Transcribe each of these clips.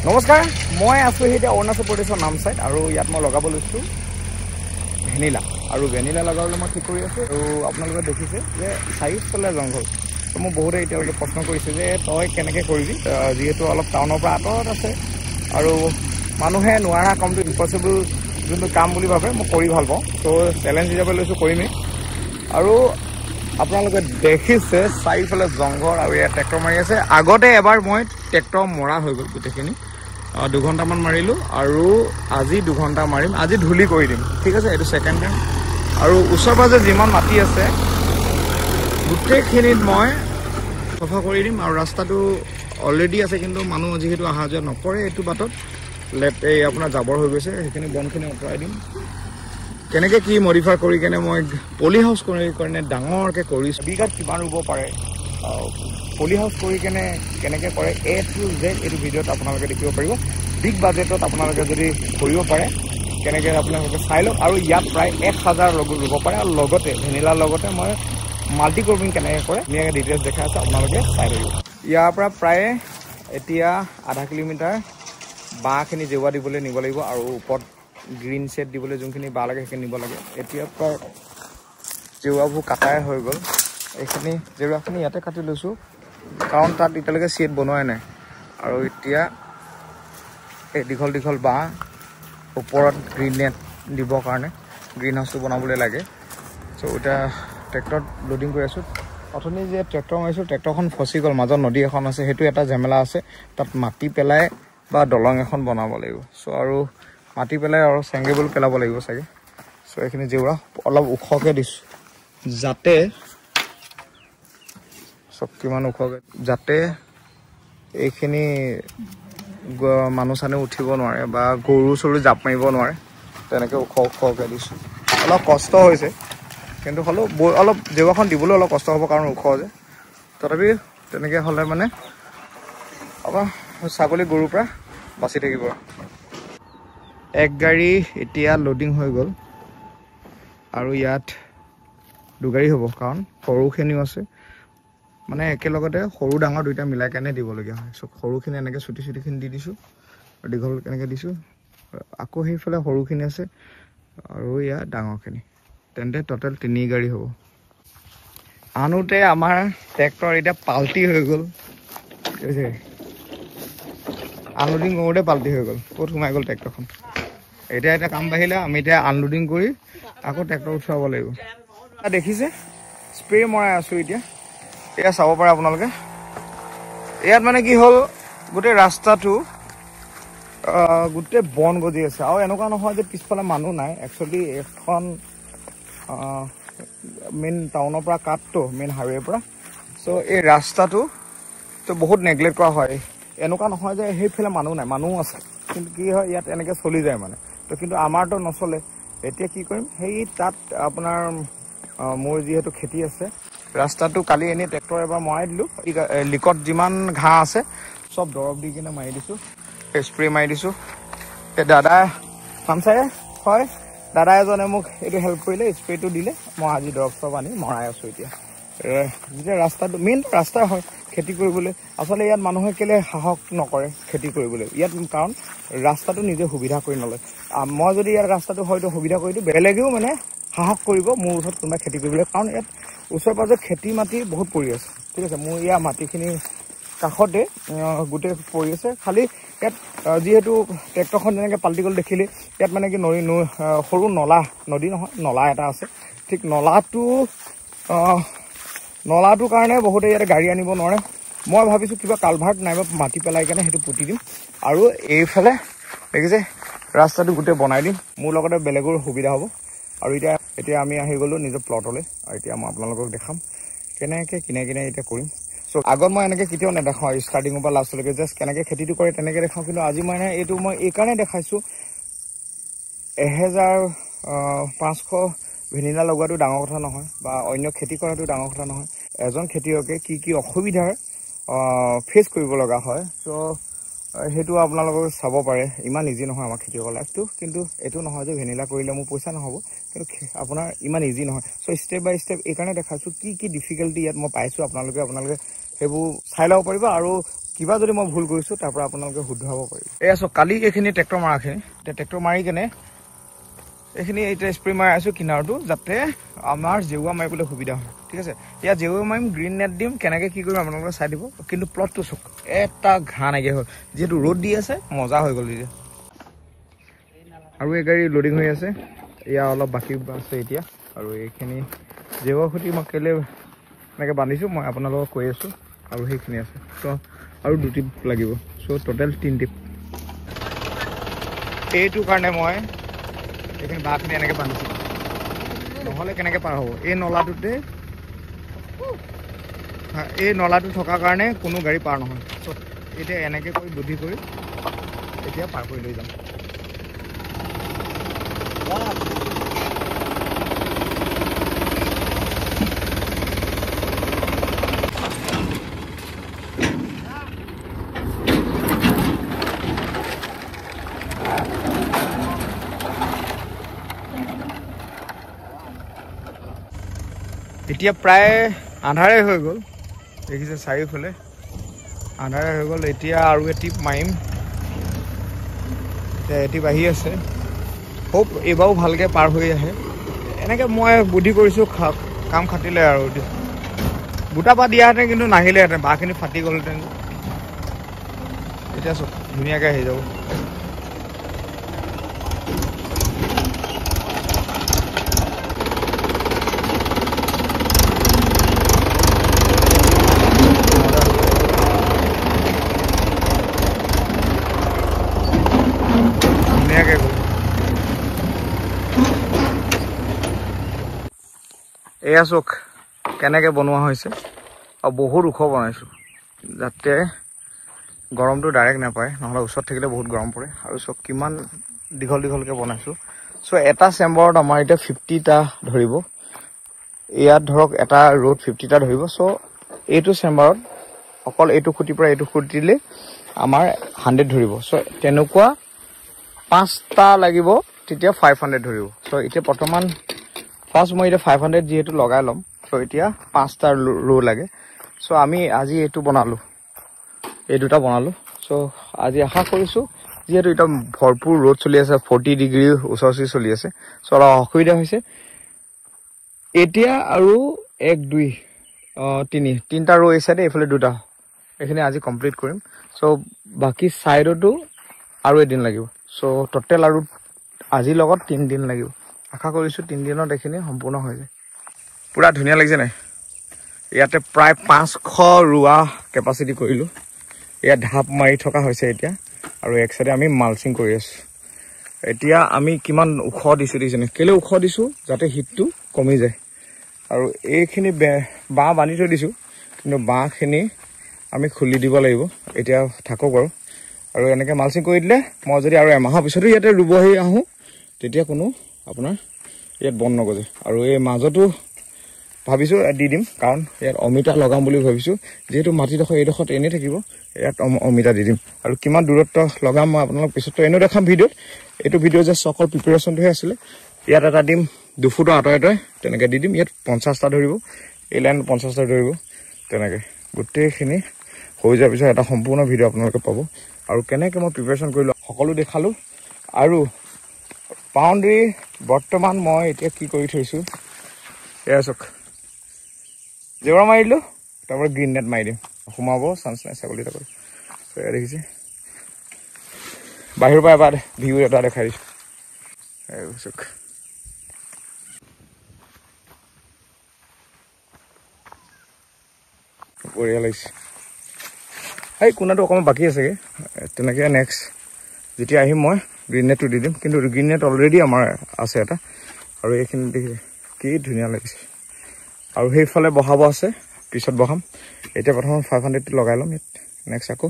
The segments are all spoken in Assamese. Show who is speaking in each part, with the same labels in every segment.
Speaker 1: নমস্কাৰ, মই আছো এতিয়া অৰুণাচল প্ৰদেশৰ নামচাইত আৰু ইয়াত মই লগাব লৈছোঁ ভেনিলা আৰু ভেনিলা লগাবলৈ মই ঠিক কৰি আছোঁ। আৰু আপোনালোকে দেখিছে যে চাৰিওফালে জংঘল। তো মোক বহুতে এতিয়ালৈকে প্ৰশ্ন কৰিছে যে তই কেনেকৈ কৰিবি, যিহেতু অলপ টাউনৰ পৰা আঁতৰত আছে আৰু মানুহে নোৱাৰা কামটো ইম্পচিবল যোনটো কাম বুলি ভাবে মই কৰি ভাল পাওঁ। তো চেলেঞ্জ হিচাপে লৈছোঁ, কৰিমেই। আৰু আপোনালোকে দেখিছে চাৰিওফালে জংঘল আৰু ইয়াত ট্ৰেক্টৰ মাৰি আছে। আগতে এবাৰ মই ট্ৰেক্টৰ মৰা হৈ গ'ল গোটেইখিনি, 2 ঘণ্টামান মাৰিলোঁ আৰু আজি 2 ঘণ্টা মাৰিম। আজি ধূলি কৰি দিম, ঠিক আছে। এইটো ছেকেণ্ড টাইম। আৰু ওচৰ পাজৰে যিমান মাটি আছে গোটেইখিনিত মই চফা কৰি দিম। আৰু ৰাস্তাটো অলৰেডি আছে, কিন্তু মানুহ যিহেতু অহা যোৱা নকৰে এইটো বাটত, এই আপোনাৰ জাবৰ হৈ গৈছে, সেইখিনি বনখিনি আঁতৰাই দিম। কেনেকৈ কি মডিফাই কৰি কেনে মই পলি হাউচ কৰি কাৰণে ডাঙৰকৈ কৰিছোঁ। বিঘাত কিমান ৰুব পাৰে, পলি হাউচ কৰি কেনে কেনেকৈ কৰে, A to Z এইটো ভিডিঅ'ত আপোনালোকে দেখিব পাৰিব। বিগ বাজেটত আপোনালোকে যদি কৰিব পাৰে কেনেকৈ আপোনালোকে চাই লওক। আৰু ইয়াত প্ৰায় 1000 ৰুব পাৰে। আৰু লগতে ভেনিলাৰ লগতে মই মাল্টি ক্ৰপিং কেনেকৈ কৰে ধুনীয়াকৈ ডিটেইলছ দেখাই আছে, আপোনালোকে চাই থাকিব। ইয়াৰ পৰা প্ৰায় এতিয়া আধা কিলোমিটাৰ বাঁহখিনি জেওৰা দিবলৈ নিব লাগিব আৰু ওপৰত গ্ৰীণ ছেট দিবলৈ যোনখিনি বাঁহ লাগে সেইখিনি নিব লাগে। এতিয়া প্ৰায় জেওৰাবোৰ কাটাই হৈ গ'ল। এইখিনি জেওৰাখিনি ইয়াতে কাটি লৈছোঁ, কাৰণ তাত এতিয়ালৈকে ছেট বনোৱাই নাই। আৰু এতিয়া এই দীঘল দীঘল বাঁহ ওপৰত গ্ৰীণ নেট দিবৰ কাৰণে গ্ৰীণ হাউচটো বনাবলৈ লাগে। চ' এতিয়া ট্ৰেক্টৰত লোডিং কৰি আছোঁ। অথনি যে ট্ৰেক্টৰ মাৰিছোঁ, ট্ৰেক্টৰখন ফচি গ'ল, মাজত নদী এখন আছে, সেইটো এটা ঝামেলা আছে। তাত মাটি পেলাই বা দলং এখন বনাব লাগিব। চ' আৰু মাটি পেলাই আৰু চেংগেবল পেলাব লাগিব চাগে। চ' এইখিনি জেওৰা অলপ ওখকৈ দিছোঁ, যাতে চব কিমান ওখকৈ, যাতে এইখিনি মানুহ চানুহ উঠিব নোৱাৰে বা গৰু চৰু জাপ মাৰিব নোৱাৰে, তেনেকৈ ওখকৈ দিছোঁ। অলপ কষ্ট হৈছে, কিন্তু হ'লেও অলপ জেওৰাখন দিবলৈ অলপ কষ্ট হ'ব, কাৰণ ওখ যে। তথাপি তেনেকৈ হ'লে মানে আমাৰ ছাগলী গৰুৰ পৰা বাচি থাকিব। এক গাড়ী এতিয়া লোডিং হৈ গ'ল আৰু ইয়াত 2 গাড়ী হ'ব, কাৰণ সৰুখিনিও আছে। মানে একেলগতে সৰু ডাঙৰ দুইটা মিলাই কেনে দিবলগীয়া হয়। চ' সৰুখিনি এনেকৈ চুটিখিনি দি দিছোঁ আৰু দীঘল এনেকৈ দিছোঁ। আকৌ সেইফালে সৰুখিনি আছে আৰু ইয়াত ডাঙৰখিনি, তেন্তে টোটেল 3 গাড়ী হ'ব। আনোতে আমাৰ ট্ৰেক্টৰ এতিয়া পাল্টি হৈ গ'ল, আনলোডিং কৰোঁতে পাল্টি হৈ গ'ল, ক'ত সোমাই গ'ল ট্ৰেক্টৰখন। এতিয়া কাম বাঢ়িলে আমি এতিয়া আনলোডিং কৰি আকৌ ট্ৰেক্টৰ উঠোৱাব লাগিব। দেখিছে স্প্ৰে মৰাই আছোঁ এতিয়া। এয়া চাব পাৰে আপোনালোকে, ইয়াত মানে কি হ'ল, গোটেই ৰাস্তাটো গোটেই বন গজি আছে। আৰু এনেকুৱা নহয় যে পিছফালে মানুহ নাই, একচুৱেলি এখন মেইন টাউনৰ পৰা কাটটো, মেইন হাইৱেৰ পৰা। চ' এই ৰাস্তাটো তো বহুত নেগলেক্ট কৰা হয়। এনেকুৱা নহয় যে সেইফালে মানুহ নাই, মানুহো আছে, কিন্তু কি হয় ইয়াত এনেকৈ চলি যায় মানে। তো কিন্তু আমাৰতো নচলে। এতিয়া কি কৰিম, সেই তাত আপোনাৰ মোৰ যিহেতু খেতি আছে, ৰাস্তাটো কালি এনেই ট্ৰেক্টৰ এবাৰ মৰাই দিলোঁ। লিকত যিমান ঘাঁহ আছে চব দৰৱ দি কিনে মাৰি দিছোঁ, স্প্ৰে মাৰি দিছোঁ। এই দাদা ফানচাই হয়, দাদা এজনে মোক এইটো হেল্প কৰিলে, স্প্ৰেটো দিলে। মই আজি দৰৱ চৰব আনি মৰাই আছোঁ। এতিয়া যেতিয়া ৰাস্তাটো মেইন ৰাস্তা হয় খেতি কৰিবলৈ, আচলতে ইয়াত মানুহে কেলৈ সাহস নকৰে খেতি কৰিবলৈ, ইয়াত কাৰণ ৰাস্তাটো নিজে সুবিধা কৰি নলয়। মই যদি ইয়াত ৰাস্তাটো হয়তো সুবিধা কৰি দিওঁ, বেলেগেও মানে সাহস কৰিব মোৰ ওচৰত কোনোবাই খেতি কৰিবলৈ, কাৰণ ইয়াত ওচৰে পাজৰে খেতি মাটি বহুত পৰি আছে, ঠিক আছে। মোৰ ইয়াৰ মাটিখিনি কাষতে গোটেই পৰি আছে। খালি ইয়াত যিহেতু ট্ৰেক্টৰখন যেনেকৈ পাল্টি গ'ল দেখিলে, ইয়াত মানে কি সৰু নদী নহয়, নলা এটা আছে। ঠিক নলাটোৰ কাৰণে বহুতে ইয়াতে গাড়ী আনিব নোৱাৰে। মই ভাবিছোঁ কিবা কালভাৰ্ট নাইবা মাটি পেলাই কেনে সেইটো পুতি দিম, আৰু এইফালে দেখিছে ৰাস্তাটো গোটেই বনাই দিম, মোৰ লগতে বেলেগৰ সুবিধা হ'ব। আৰু এতিয়া আমি আহি গ'লোঁ নিজৰ প্লটলৈ, আৰু এতিয়া মই আপোনালোকক দেখাম কেনেকৈ কিনে এতিয়া কৰিম। চ' আগত মই এনেকৈ কেতিয়াও নেদেখাওঁ, ষ্টাৰ্টিঙৰ পৰা লাষ্টলৈকে জাষ্ট কেনেকৈ খেতিটো কৰে তেনেকৈ দেখাওঁ। কিন্তু আজি মানে এইটো মই এইকাৰণে দেখাইছোঁ, 1500 ভেনিলা লগোৱাটো ডাঙৰ কথা নহয়, বা অন্য খেতি কৰাটো ডাঙৰ কথা নহয়। এজন খেতিয়কে কি অসুবিধাৰ ফেচ কৰিব লগা হয়, চ' সেইটো আপোনালোকে চাব পাৰে। ইমান ইজি নহয় আমাৰ খেতিয়কৰ লাইফটো, কিন্তু এইটো নহয় যে ভেনিলা কৰিলে মোৰ পইচা নহ'ব, কিন্তু আপোনাৰ ইমান ইজি নহয়। চ' ষ্টেপ বাই ষ্টেপ এইকাৰণে দেখাইছোঁ কি ডিফিকাল্টি ইয়াত মই পাইছোঁ। আপোনালোকে সেইবোৰ চাই ল'ব পাৰিব। আৰু কিবা যদি মই ভুল কৰিছোঁ তাৰ পৰা আপোনালোকে শুধৰাব পাৰিব এয়া চাওক কালি এইখিনি ট্ৰেক্টৰ মাৰাখিনি এতিয়া ট্ৰেক্টৰ মাৰি কেনে এইখিনি এতিয়া স্প্ৰে মাৰি আছোঁ কিনাৰটো যাতে আমাৰ জেওৰা মাৰিবলৈ সুবিধা হয় ঠিক আছে ইয়াত জেওৰা মাৰিম গ্ৰীণ নেট দিম কেনেকৈ কি কৰিম আপোনালোকে চাই দিব কিন্তু প্লটটো চাওক এটা ঘাঁহ নাইকিয়া হ'ল যিহেতু ৰ'দ দি আছে মজা হৈ গ'ল এতিয়া আৰু এই গাড়ী লোডিং হৈ আছে এয়া অলপ বাকী আছে এতিয়া আৰু এইখিনি জেওৰা খুঁটি মই কেলৈ এনেকৈ বান্ধিছোঁ মই আপোনালোকক কৈ আছোঁ আৰু সেইখিনি আছে চ' আৰু 2 টিপ লাগিব চ' টোটেল 3 টিপ এইটো কাৰণে মই এইখিনি বাঁহখিনি এনেকৈ বান্ধিছোঁ নহ'লে কেনেকৈ পাৰ হ'ব এই নলাটোতে এই নলাটো থকাৰ কাৰণে কোনো গাড়ী পাৰ নহয় চ' এতিয়া এনেকৈ কৰি বুদ্ধি কৰি এতিয়া পাৰ কৰি লৈ যাম এতিয়া প্ৰায় আন্ধাৰে হৈ গ'ল দেখিছে চাৰিওফালে আন্ধাৰে হৈ গ'ল এতিয়া আৰু এটিপ মাৰিম এতিয়া এটিপ আহি আছে হোপ এইবাৰো ভালকৈ পাৰ হৈ আহে এনেকৈ মই বুদ্ধি কৰিছোঁ কাম খাটিলে আৰু গোটা পা দিয়াহেঁতেন কিন্তু নাহিলেহেঁতেন বাঁহখিনি ফাটি গ'লহেঁতেন এতিয়া চব ধুনীয়াকৈ আহি যাব এয়া চাওক কেনেকৈ বনোৱা হৈছে আৰু বহুত ওখ বনাইছোঁ যাতে গৰমটো ডাইৰেক্ট নাপায় নহ'লে ওচৰত থাকিলে বহুত গৰম পৰে আৰু চাওক কিমান দীঘলকৈ বনাইছোঁ চ' এটা চেম্বাৰত আমাৰ এতিয়া 50টা ধৰিব ইয়াত ধৰক এটা ৰ'ড 50টা ধৰিব চ' এইটো চেম্বাৰত অকল এইটো খুঁটিৰ পৰা এইটো খুঁটিলে আমাৰ 100 ধৰিব চ' তেনেকুৱা 5টা লাগিব তেতিয়া 500 ধৰিব চ' এতিয়া বৰ্তমান ফাৰ্ষ্ট মই এতিয়া 500 যিহেতু লগাই ল'ম চ' এতিয়া 5টা ৰ' লাগে চ' আমি আজি এইটো বনালোঁ এই দুটা বনালোঁ চ' আজি আশা কৰিছোঁ যিহেতু এতিয়া ভৰপূৰ ৰ'দ চলি আছে 40 ডিগ্ৰী ওচৰ চলি আছে চ' অলপ অসুবিধা হৈছে এতিয়া আৰু 1 2 3টা ৰ' এই চাইডে এইফালে 2টা এইখিনি আজি কমপ্লিট কৰিম চ' বাকী ছাইডতো আৰু এদিন লাগিব চ' টোটেল আৰু আজিৰ লগত 3 দিন লাগিব আশা কৰিছোঁ 3 দিনত এইখিনি সম্পূৰ্ণ হৈ যায় পুৰা ধুনীয়া লাগিছে নাই ইয়াতে প্ৰায় 500 ৰোৱা কেপাচিটি কৰিলোঁ ইয়াত ঢাপ মাৰি থকা হৈছে এতিয়া আৰু এক চাইডে আমি মালচিং কৰি আছোঁ এতিয়া আমি কিমান ওখ দিছোঁ দেখিছেনে কেলৈ ওখ দিছোঁ যাতে হিটটো কমি যায় আৰু এইখিনি বাঁহ বান্ধি থৈ দিছোঁ কিন্তু বাঁহখিনি আমি খুলি দিব লাগিব এতিয়া থাকক বাৰু আৰু এনেকৈ মালচিং কৰি দিলে মই যদি আৰু এমাহৰ পিছতো ইয়াতে ৰুবহি আহোঁ তেতিয়া কোনো আপোনাৰ ইয়াত বন নগজে আৰু এই মাজতো ভাবিছোঁ দি দিম কাৰণ ইয়াত অমিতা লগাম বুলি ভাবিছোঁ যিহেতু মাটিডোখৰ এইডোখৰত এনেই থাকিব ইয়াত অমিতা দি দিম আৰু কিমান দূৰত্ব লগাম মই আপোনালোক পিছততো এনেও দেখাম ভিডিঅ'ত এইটো ভিডিঅ' যে অকল প্ৰিপেৰেশ্যনটোহে আছিলে ইয়াত এটা দিম 2 ফুটৰ আঁতৰে তেনেকৈ দি দিম ইয়াত 50টা ধৰিব এই লাইন 50টা ধৰিব তেনেকৈ গোটেইখিনি হৈ যোৱাৰ পিছত এটা সম্পূৰ্ণ ভিডিঅ' আপোনালোকে পাব আৰু কেনেকৈ মই প্ৰিপেৰেশ্যন কৰিলোঁ সকলো দেখালোঁ আৰু বাউণ্ডেৰী বৰ্তমান মই এতিয়া কি কৰি থৈছোঁ এয়া চাওক জেওৰা মাৰি দিলোঁ তাৰপৰা গ্ৰীণ নেট মাৰি দিম সোমাব চান্স নাই ছাগলী তাগলী এয়া দেখিছে বাহিৰৰ পৰা এবাৰ ভিউ এটা দেখাই দিছোঁ চাওক বঢ়িয়া লাগিছে এই কোণাটো অকণমান বাকী আছেগৈ তেনেকৈ নেক্সট যেতিয়া আহিম মই গ্ৰীণ নেটটো দি দিম কিন্তু গ্ৰীণ নেট অলৰেডি আমাৰ আছে এটা আৰু এইখিনি দেখিছে কি ধুনীয়া লাগিছে আৰু সেইফালে বহাব আছে পিছত বহাম এতিয়া প্ৰথমে 500টো লগাই ল'ম ইয়াত নেক্সট আকৌ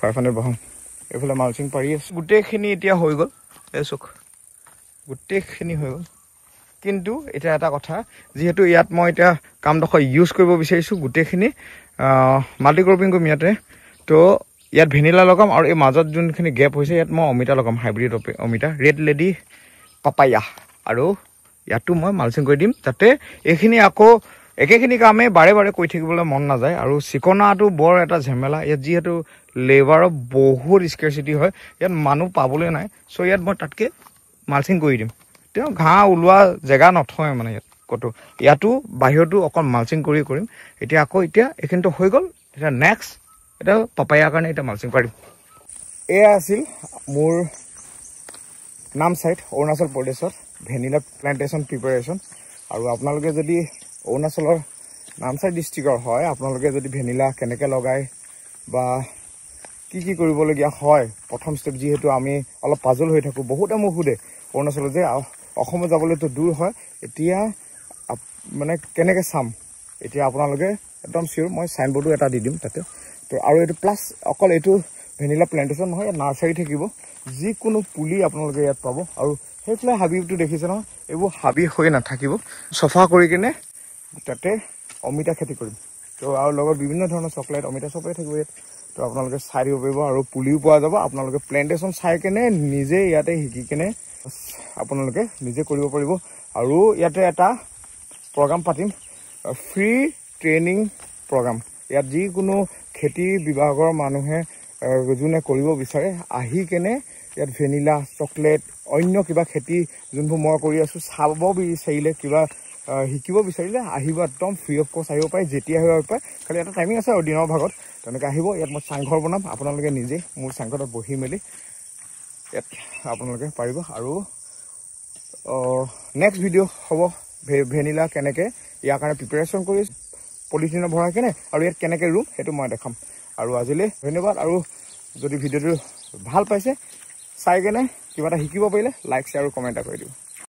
Speaker 1: 500 বহাম এইফালে মালচিং পাৰি আছে গোটেইখিনি এতিয়া হৈ গ'ল এই চাওক গোটেইখিনি হৈ গ'ল কিন্তু এতিয়া এটা কথা যিহেতু ইয়াত মই এতিয়া কামডোখৰ ইউজ কৰিব বিচাৰিছোঁ গোটেইখিনি মাল্টি ক্ৰপিং কৰিম ইয়াতে তো ইয়াত ভেনিলা লগাম আৰু এই মাজত যোনখিনি গেপ হৈছে ইয়াত মই অমিতা লগাম হাইব্ৰিড অমিতা ৰেড লেডি পাপায়া আৰু ইয়াতো মই মালচিং কৰি দিম যাতে এইখিনি আকৌ একেখিনি কামে বাৰে বাৰে কৰি থাকিবলৈ মন নাযায় আৰু চিকনাটো বৰ এটা ঝেমেলা ইয়াত যিহেতু লেবাৰৰ বহুত স্কেৰচিটি হয় ইয়াত মানুহ পাবলৈ নাই চ' ইয়াত মই তাতকে মালচিং কৰি দিম তেওঁ ঘাঁহ ওলোৱা জেগা নথয় মানে ইয়াত কতো ইয়াতো বাহিৰতো অকল মালচিং কৰিম এতিয়া আকৌ এতিয়া এইখিনিতো হৈ গ'ল এতিয়া নেক্সট এটা পাপায়াৰ কাৰণে এটা মালচিং পাৰিম এয়া আছিল মোৰ নামচাইত অৰুণাচল প্ৰদেশত ভেনিলা প্লান্টেশ্যন প্ৰিপাৰেশ্যন আৰু আপোনালোকে যদি অৰুণাচলৰ নামচাই ডিষ্ট্ৰিক্টৰ হয় আপোনালোকে যদি ভেনিলা কেনেকৈ লগায় বা কি কৰিবলগীয়া হয় প্ৰথম ষ্টেপ যিহেতু আমি অলপ পাজল হৈ থাকোঁ বহুতে মোক সোধে অৰুণাচলত যে অসমত যাবলৈতো দূৰ হয় এতিয়া মানে কেনেকৈ চাম এতিয়া আপোনালোকে একদম চিয়'ৰ মই চাইনবোৰ্ডো এটা দি দিম তাতে তো আৰু এইটো প্লাছ অকল এইটো ভেনিলা প্লান্টেশ্যন নহয় ইয়াত নাৰ্চাৰী থাকিব যিকোনো পুলি আপোনালোকে ইয়াত পাব আৰু সেইফালে হাবিটো দেখিছে নহয় এইবোৰ হাবি হৈ নাথাকিব চফা কৰি কিনে তাতে অমিতা খেতি কৰিম তো আৰু লগত বিভিন্ন ধৰণৰ চকলেট অমিতা চকলেট থাকিব ইয়াত তো আপোনালোকে চাই দিব পাৰিব আৰু পুলিও পোৱা যাব আপোনালোকে প্লেণ্টেশ্যন চাই কেনে নিজে ইয়াতে শিকি কেনে আপোনালোকে নিজে কৰিব পাৰিব আৰু ইয়াতে এটা প্ৰগ্ৰাম পাতিম ফ্ৰী ট্ৰেইনিং প্ৰগ্ৰাম ইয়াত যিকোনো খেতি বিভাগৰ মানুহে যোনে কৰিব বিচাৰে আহি কেনে ইয়াত ভেনিলা চকলেট অন্য কিবা খেতি যোনবোৰ মই কৰি আছোঁ চাব বিচাৰিলে কিবা শিকিব বিচাৰিলে আহিব একদম ফ্ৰী অফ কষ্ট আহিব পাৰে যেতিয়া আহিব পাৰে খালি এটা টাইমিং আছে আৰু দিনৰ ভাগত তেনেকৈ আহিব ইয়াত মই চাংঘৰ বনাম আপোনালোকে নিজে মোৰ চাংঘৰত বহি মেলি ইয়াত আপোনালোকে পাৰিব আৰু নেক্সট ভিডিঅ' হ'ব ভেনিলা কেনেকৈ ইয়াৰ কাৰণে প্ৰিপেৰেশ্যন কৰি পলিথিনত ভৰাই কেনে আৰু ইয়াত কেনেকৈ ৰুম সেইটো মই দেখাম আৰু আজিলৈ ধন্যবাদ আৰু যদি ভিডিঅ'টো ভাল পাইছে চাই কেনে কিবা এটা শিকিব পাৰিলে লাইক শ্বেয়াৰ আৰু কমেণ্ট এটা কৰি দিব